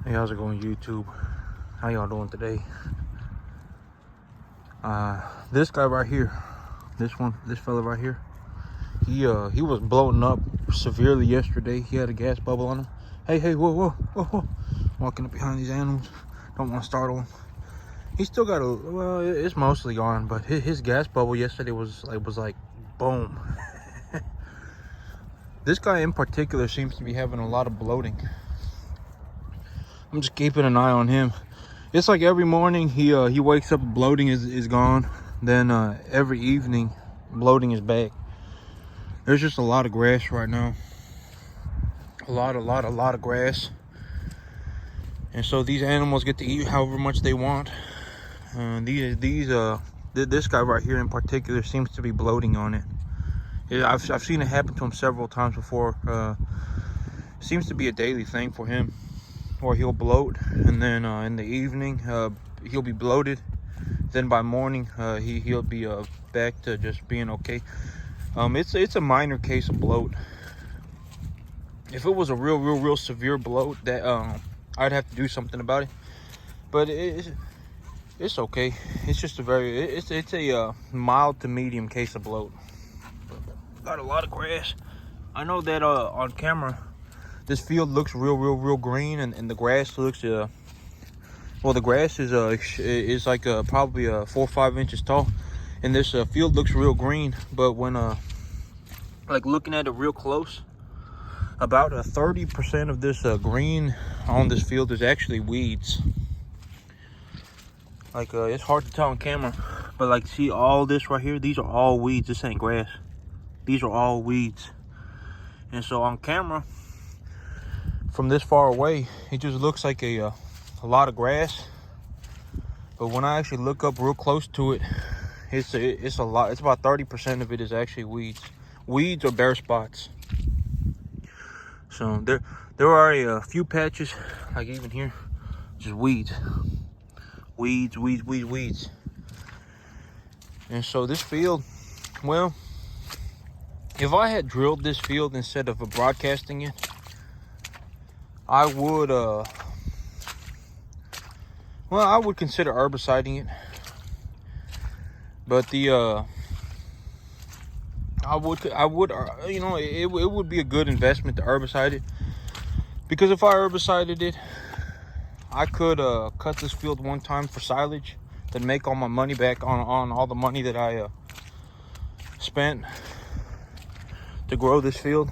Hey, how's it going, YouTube? How y'all doing today? This guy right here, this fella right here, he was bloating up severely yesterday. He had a gas bubble on him. Hey, whoa. Walking up behind these animals. Don't want to startle him. He still got well, it's mostly gone, but his gas bubble yesterday was like boom. This guy in particular seems to be having a lot of bloating. I'm just keeping an eye on him. It's like every morning he wakes up, bloating is gone. Then every evening, bloating is back. There's just a lot of grass right now. A lot of grass. And so these animals get to eat however much they want. This guy right here in particular seems to be bloating on it. I've seen it happen to him several times before. Seems to be a daily thing for him, or he'll bloat, and then in the evening he'll be bloated. Then by morning he'll be back to just being okay. It's a minor case of bloat. If it was a real severe bloat, that I'd have to do something about it. But it's okay. It's just a mild to medium case of bloat. Got a lot of grass. I know that on camera this field looks real green, and the grass looks well, the grass is like probably 4 or 5 inches tall, and this field looks real green. But when like looking at it real close, about 30% of this green on this field is actually weeds. Like it's hard to tell on camera, but like, see all this right here, these are all weeds. This ain't grass. These are all weeds. And so on camera, from this far away, it just looks like a lot of grass. But when I actually look up real close to it, it's a lot. It's about 30% of it is actually weeds or bare spots. So there are a few patches, like even here, just weeds. And so this field, well, if I had drilled this field instead of broadcasting it, I would I would consider herbiciding it. But I would you know, it would be a good investment to herbicide it, because if I herbicided it, I could cut this field one time for silage, then make all my money back on all the money that I spent to grow this field.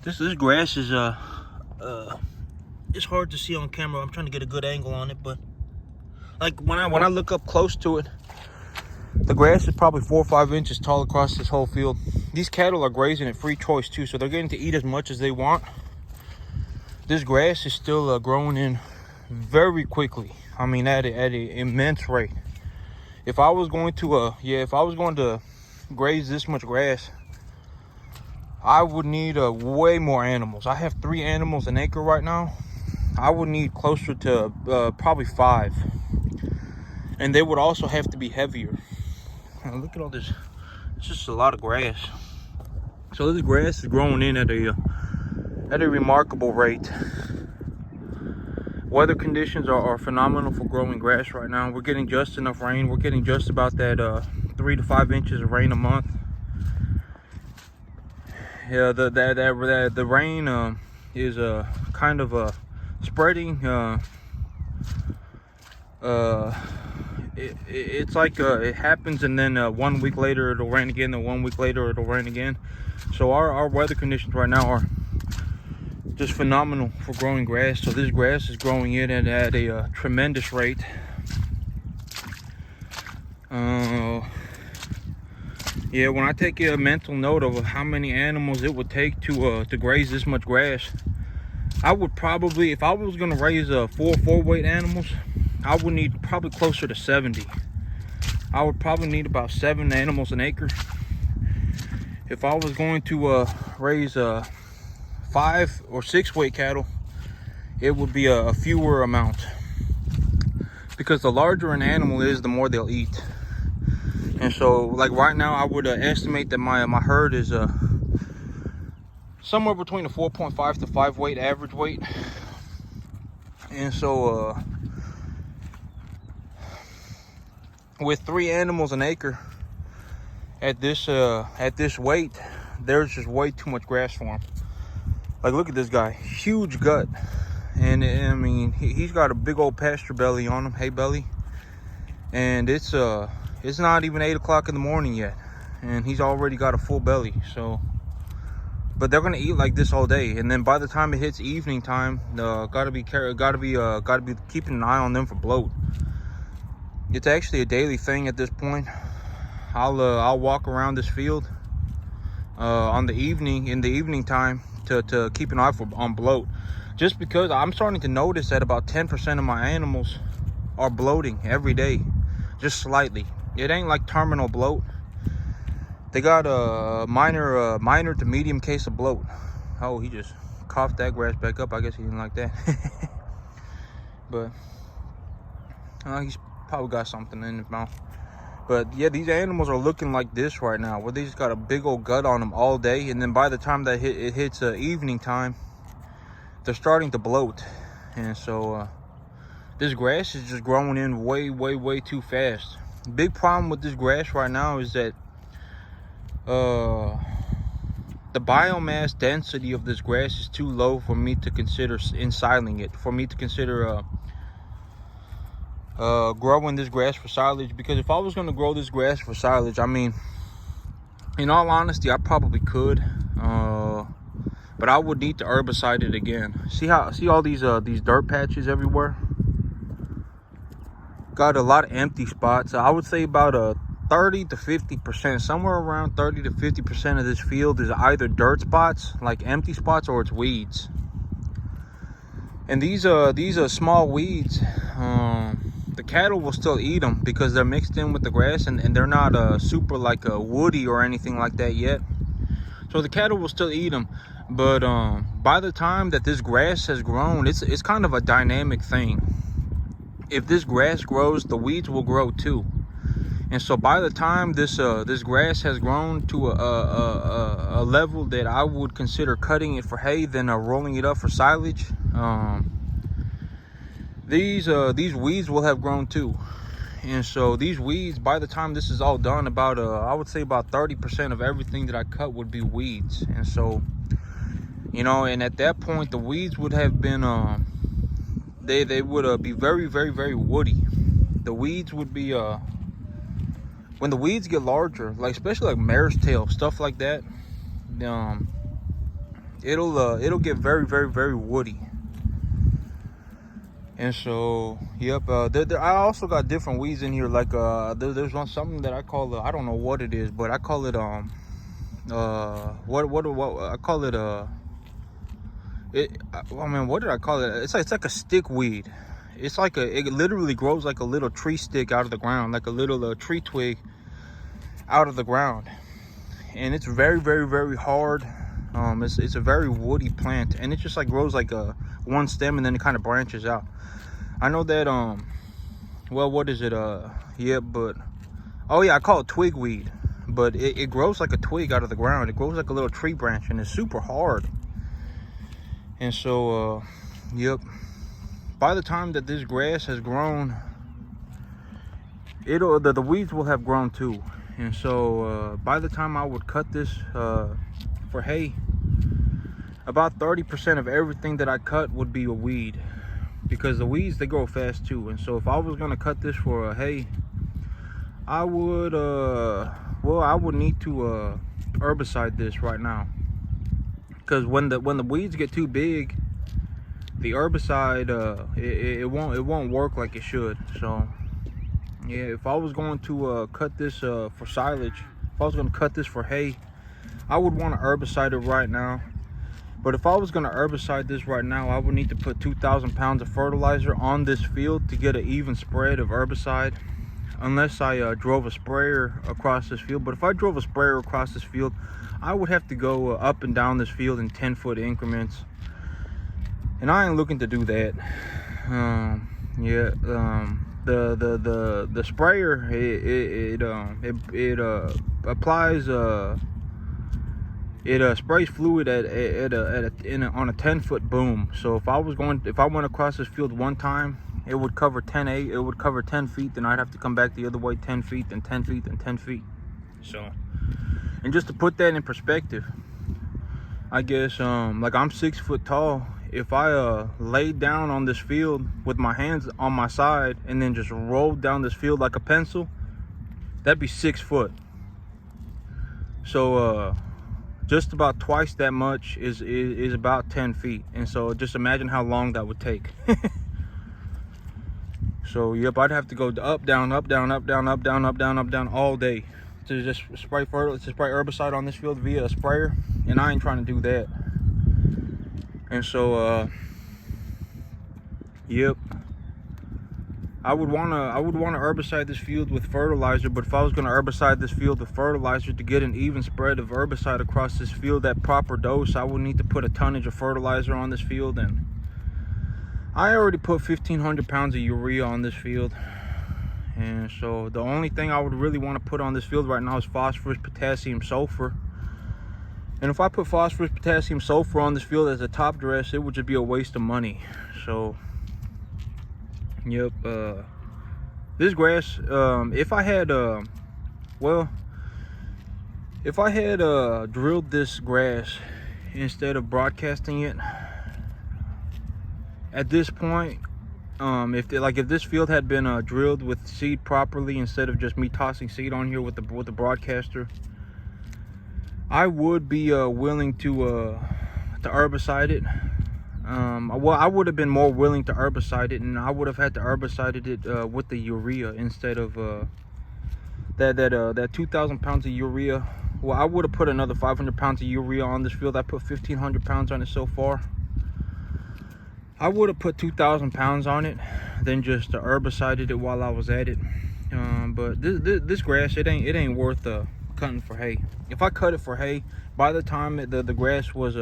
This grass is it's hard to see on camera. I'm trying to get a good angle on it, but like when I look up close to it, the grass is probably 4 or 5 inches tall across this whole field. These cattle are grazing at free choice too, so they're getting to eat as much as they want. This grass is still growing in very quickly. I mean, at an immense rate. If I was going to graze this much grass, I would need way more animals. I have 3 animals an acre right now. I would need closer to probably 5, and they would also have to be heavier. Now look at all this. It's just a lot of grass. So this grass is growing in at a remarkable rate. Weather conditions are phenomenal for growing grass right now. We're getting just enough rain. We're getting just about that 3 to 5 inches of rain a month. Yeah, the rain is kind of spreading. It's like it happens, and then 1 week later it'll rain again, and 1 week later it'll rain again. So our weather conditions right now are just phenomenal for growing grass. So this grass is growing in at a tremendous rate. Yeah, when I take a mental note of how many animals it would take to graze this much grass, I would probably, if I was going to raise 4 weight animals, I would need probably closer to 70. I would probably need about 7 animals an acre. If I was going to raise 5 or 6 weight cattle, it would be a fewer amount, because the larger an animal is, the more they'll eat. And so, like right now, I would estimate that my herd is somewhere between a 4.5 to 5 weight average weight. And so with 3 animals an acre at this weight, there's just way too much grass for him. Like, look at this guy, huge gut. And I mean, he's got a big old pasture belly on him, hay belly. And it's not even 8 o'clock in the morning yet, and he's already got a full belly. So, but they're gonna eat like this all day, and then by the time it hits evening time, gotta be keeping an eye on them for bloat. It's actually a daily thing at this point. I'll walk around this field in the evening time to keep an eye on bloat, just because I'm starting to notice that about 10% of my animals are bloating every day, just slightly. It ain't like terminal bloat. They got a minor to medium case of bloat. Oh, he just coughed that grass back up. I guess he didn't like that. But he's probably got something in his mouth. But yeah, these animals are looking like this right now, where they just got a big old gut on them all day, and then by the time that it hits evening time, they're starting to bloat. And so this grass is just growing in way too fast. Big problem with this grass right now is that the biomass density of this grass is too low for me to consider ensiling it, for me to consider growing this grass for silage. Because if I was going to grow this grass for silage, I mean, in all honesty, I probably could, but I would need to herbicide it again. See all these dirt patches everywhere? Got a lot of empty spots. I would say about 30 to 50%, somewhere around 30 to 50% of this field is either dirt spots, like empty spots, or it's weeds. And these small weeds, the cattle will still eat them because they're mixed in with the grass, and they're not super like woody or anything like that yet. So the cattle will still eat them. But by the time that this grass has grown, it's kind of a dynamic thing. If this grass grows, the weeds will grow too. And so by the time this grass has grown to a level that I would consider cutting it for hay, then rolling it up for silage, these weeds will have grown too. And so these weeds, by the time this is all done, about I would say about 30% of everything that I cut would be weeds. And so, you know, and at that point, the weeds would have been they would be very woody. The weeds would be when the weeds get larger, like especially like mare's tail, stuff like that, it'll get very woody. And so, yep, I also got different weeds in here. Like there's something that I call I don't know what it is, but I call it what I call it I mean, what did I call it? It's like a stick weed. It's like it literally grows like a little tree stick out of the ground, like a little tree twig out of the ground, and it's very hard. It's a very woody plant, and it just like grows like one stem, and then it kind of branches out. I know that well, what is it? Yeah, but oh yeah, I call it twig weed, but it grows like a twig out of the ground. It grows like a little tree branch, and it's super hard. And so yep, by the time that this grass has grown, the weeds will have grown too. And so by the time I would cut this for hay, about 30% of everything that I cut would be a weed, because the weeds, they grow fast too. And so if I was going to cut this for hay, I would well, I would need to herbicide this right now, because when the weeds get too big, the herbicide it won't work like it should. So yeah, if I was going to cut this for silage, if I was going to cut this for hay, I would want to herbicide it right now. But if I was going to herbicide this right now, I would need to put 2,000 pounds of fertilizer on this field to get an even spread of herbicide, unless I drove a sprayer across this field. But if I drove a sprayer across this field, I would have to go up and down this field in 10-foot increments, and I ain't looking to do that. Yeah, the sprayer, it applies it sprays fluid on a 10-foot boom. So if I went across this field one time, it would cover 10 feet, then I'd have to come back the other way 10 feet, then 10 feet, then 10 feet. So, and just to put that in perspective, I guess like I'm 6 foot tall. If I laid down on this field with my hands on my side and then just rolled down this field like a pencil, that'd be 6 foot. So just about twice that much is about 10 feet. And so just imagine how long that would take. So yep, I'd have to go up, down, up, down, up, down, up, down, up, down, up, down all day to just spray herbicide on this field via a sprayer, and I ain't trying to do that. And so yep, I would wanna herbicide this field with fertilizer, but if I was gonna herbicide this field with fertilizer to get an even spread of herbicide across this field, that proper dose, I would need to put a tonnage of fertilizer on this field, and I already put 1,500 pounds of urea on this field. And so the only thing I would really want to put on this field right now is phosphorus, potassium, sulfur. And if I put phosphorus, potassium, sulfur on this field as a top dress, it would just be a waste of money. So yep, this grass, if I had drilled this grass instead of broadcasting it, at this point, if this field had been drilled with seed properly instead of just me tossing seed on here with the broadcaster, I would be willing to herbicide it. Well, I would have been more willing to herbicide it, and I would have had to herbicide it with the urea instead of that 2,000 pounds of urea. Well, I would have put another 500 pounds of urea on this field. I put 1,500 pounds on it so far. I would have put 2,000 pounds on it, then just herbicided it while I was at it. But this grass, it ain't worth cutting for hay. If I cut it for hay, by the time the grass was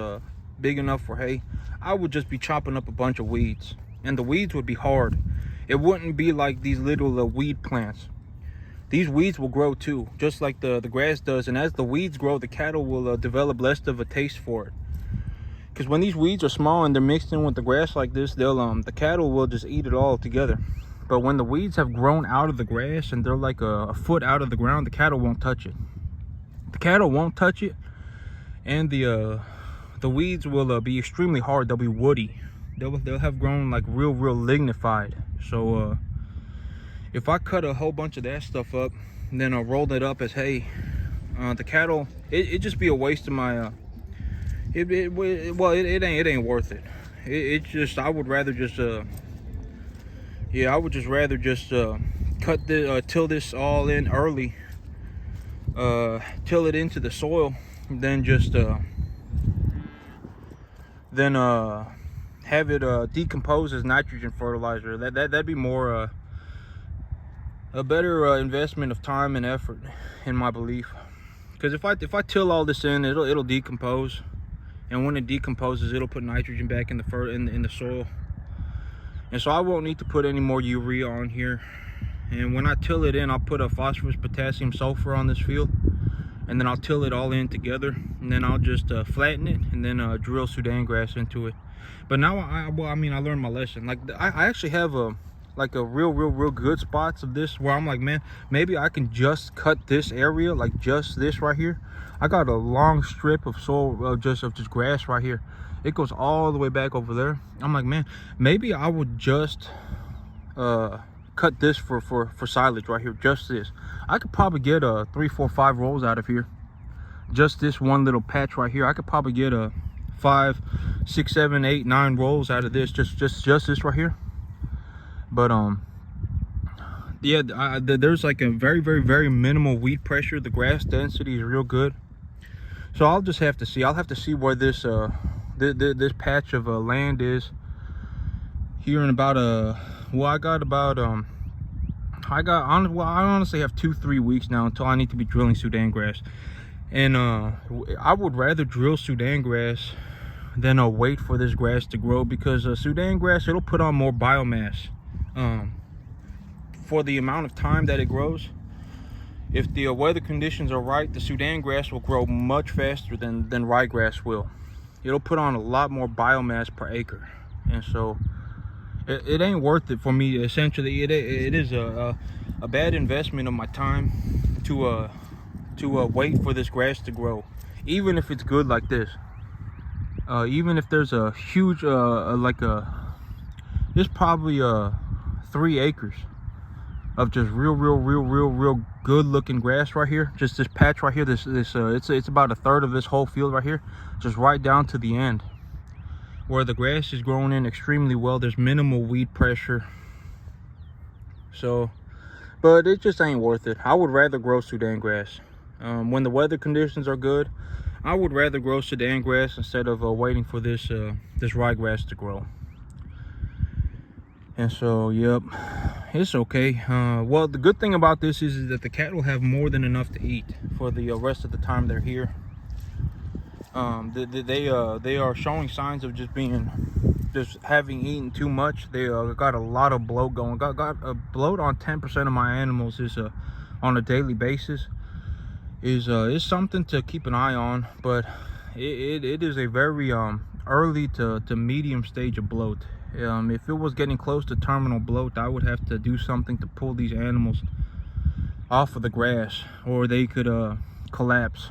big enough for hay, I would just be chopping up a bunch of weeds, and the weeds would be hard. It wouldn't be like these little weed plants. These weeds will grow too, just like the grass does. And as the weeds grow, the cattle will develop less of a taste for it. Because when these weeds are small and they're mixed in with the grass like this, the cattle will just eat it all together. But when the weeds have grown out of the grass and they're like a foot out of the ground, the cattle won't touch it. The cattle won't touch it, and the weeds will be extremely hard. They'll be woody. They'll have grown like real lignified. So if I cut a whole bunch of that stuff up and then rolled it up as hay, the cattle, it'd just be a waste of my it ain't worth it. It just, I would rather just rather just cut the till this all in early, till it into the soil, than just have it decompose as nitrogen fertilizer. That'd be more a better investment of time and effort, in my belief. Because if I till all this in, it'll decompose. And when it decomposes, it'll put nitrogen back in the soil. And so I won't need to put any more urea on here. And when I till it in, I'll put a phosphorus, potassium, sulfur on this field. And then I'll till it all in together. And then I'll just flatten it and then drill Sudan grass into it. But now, I learned my lesson. Like, I actually have a real good spots of this where I'm like, man, maybe I can just cut this area, like just this right here. I got a long strip of soil, just grass right here. It goes all the way back over there. I'm like, man, maybe I would just cut this for silage right here. Just this. I could probably get 3, 4, 5 rolls out of here. Just this one little patch right here. I could probably get 5, 6, 7, 8, 9 rolls out of this. Just this right here. But yeah, there's like a very minimal weed pressure. The grass density is real good. So I'll just have to see. I'll have to see where this this patch of land is here in about I honestly have 2-3 weeks now until I need to be drilling Sudan grass. And I would rather drill Sudan grass than wait for this grass to grow, because Sudan grass, it'll put on more biomass for the amount of time that it grows. if the weather conditions are right, the Sudan grass will grow much faster than ryegrass will. It'll put on a lot more biomass per acre, and so it ain't worth it for me. Essentially, it is a bad investment of my time to wait for this grass to grow, even if it's good like this. Even if there's a huge there's probably 3 acres of just real good looking grass right here. Just this patch right here. It's about a third of this whole field right here, just right down to the end, where the grass is growing in extremely well. There's minimal weed pressure. So, but it just ain't worth it. I would rather grow Sudan grass. When the weather conditions are good, I would rather grow Sudan grass instead of waiting for this ryegrass to grow. And so, yep, it's okay. Well, the good thing about this is that the cattle have more than enough to eat for the rest of the time they're here. They are showing signs of just having eaten too much. They got a lot of bloat going. Got a bloat on 10% of my animals is on a daily basis. Is something to keep an eye on, but it is a very early to medium stage of bloat. If it was getting close to terminal bloat, I would have to do something to pull these animals off of the grass, or they could collapse.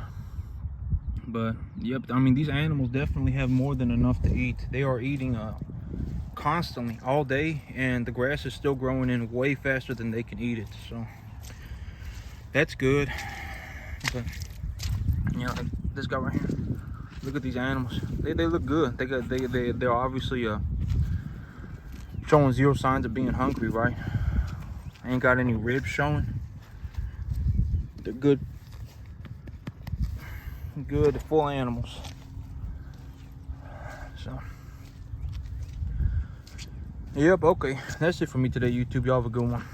But yep, I mean, these animals definitely have more than enough to eat. They are eating constantly all day, and the grass is still growing in way faster than they can eat it. So that's good. But you know, this guy right here, look at these animals. They look good. They're obviously showing zero signs of being hungry, right? Ain't got any ribs showing. They're good full animals. So yep, okay, that's it for me today, YouTube. Y'all have a good one.